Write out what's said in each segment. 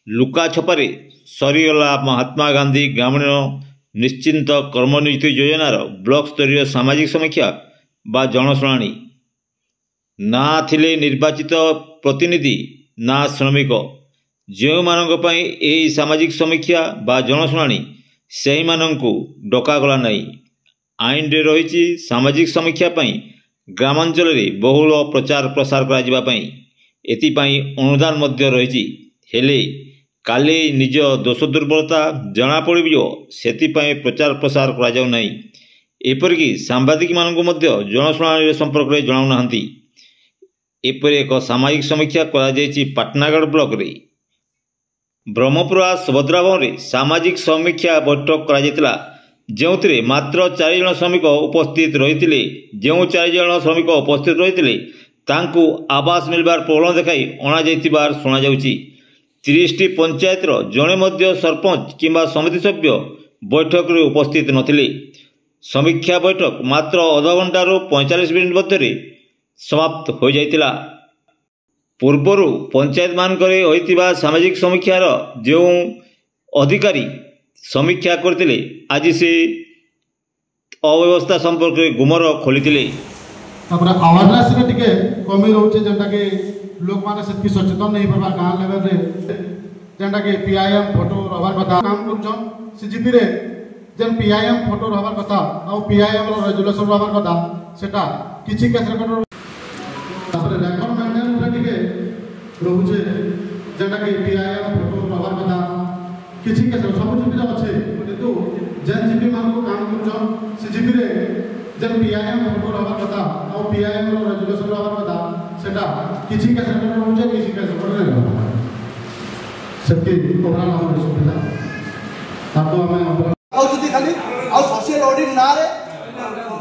लुका छपारे सरीगला महात्मा गांधी ग्रामीण निश्चिंत कर्मनियुक्ति योजनार ब्लॉक स्तरीय सामाजिक समीक्षा बा जनशुणाणी ना थिले निर्वाचित प्रतिनिधि ना श्रमिक जो मानक पई एही सामाजिक समीक्षा बा जनशुणाणी सेही माननकु डकागला नहीं। आईन रे रही सामाजिक समीक्षा पई ग्रामांचल रे बहुल प्रचार प्रसार करा जिबा पई एतिपई अनुदान मध्य रही हेले काले निज दोष दुर्बलता जना पड़ो से प्रचार प्रसार करा जाउ नहीं। एपरिकी सांबादिक मानक जनशुणाणी संपर्क में जनाऊना एपरि एक सामाजिक समीक्षा करा पाटनागढ़ ब्लॉक रे ब्रह्मपुरा सुभद्रा भवन सामाजिक समीक्षा बैठक करा जो मात्र 4 जन श्रमिक उपस्थित रही जो 4 जन श्रमिक उपस्थित रही आवास मिलबार प्रलोभन देखाई अणार शुणा 30टी पंचायत जड़े मध्य सरपंच किंबा समिति सभ्य बैठक रे उपस्थित नथिले। समीक्षा बैठक मात्र अध घंटारू 45 मिनिट मध्य समाप्त हो जाइतिला। पूर्वर पंचायत मानकरे होइतिबा सामाजिक समीक्षार जो अधिकारी समीक्षा करथिले आज से अव्यवस्था संपर्क में गुमर खोली अवेयरनेस में टिके कमी रोचे जेंटा के लोक माने सेति सचेतन नहीं परबा गांव लेवल रे जेंटा के पीआईएम फोटो रहबार कथा काम करछन सीजीपी रे जेन पीआईएम फोटो रहबार कथा आ पीआईएम रो रेजुलेशन रहबार कथा सेटा किछि केस रेकॉर्ड तापर रेकॉर्ड मेंटेन रे टिके रहउचे जेंटा के पीआईएम फोटो रहबार कथा किछि केस सब जीपी अच्छे किंतु जेन जीपी मान को काम करछन सीजीपी रे जेन पीआईएम फोटो रहबार कथा आ पीआईएम रो रेजुलेशन रहबार कथा सेटा किछि केस रेकॉर्ड रहउचे किछि केस रेकॉर्ड रे सबके ओवरऑल हमर सुविधा ताको हमें आउ जति खाली आउ सोशल ऑडिट ना रे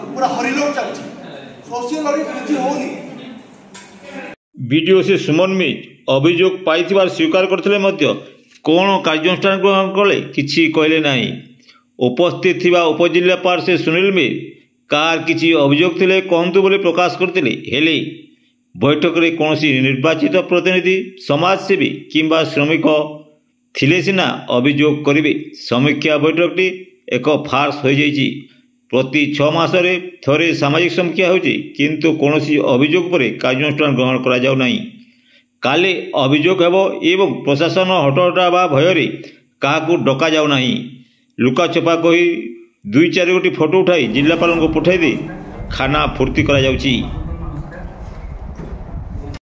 पूरा हरिलोक चलछि सोशल ऑडिट किछि होनी। वीडियो से सुमन मिज अभियोग पाइथिबार स्वीकार करथिले मध्य कोन कार्यानुष्ठान ग्रहण कले किछि कहले नाही। उपस्थित थिबा उपजिल्लापाल से सुनील मिज कार किछि अभियोग थिले कहंतु बोली प्रकाश करथिले हेले बैठक रे कोनसी निर्वाचित प्रतिनिधि समाजसेवी किंबा श्रमिक थिले सिना अभियोग करिवे। समीक्षा बैठकटी एक फार्स हो जाइछि। प्रति 6 मासरे थरे सामाजिक समीक्षा होछि किंतु कोनसी अभियोग पर कार्यानुष्ठान ग्रहण करा जाउ नाही। काले अभियोग हेबो एवं प्रशासन हटहटा भय काहाकू डका जाउ नाही। लुका छपा कही 2-4 गोटी फोटो उठाई जिलापाल को पठाई दे खाना फूर्ति करा जाउछि।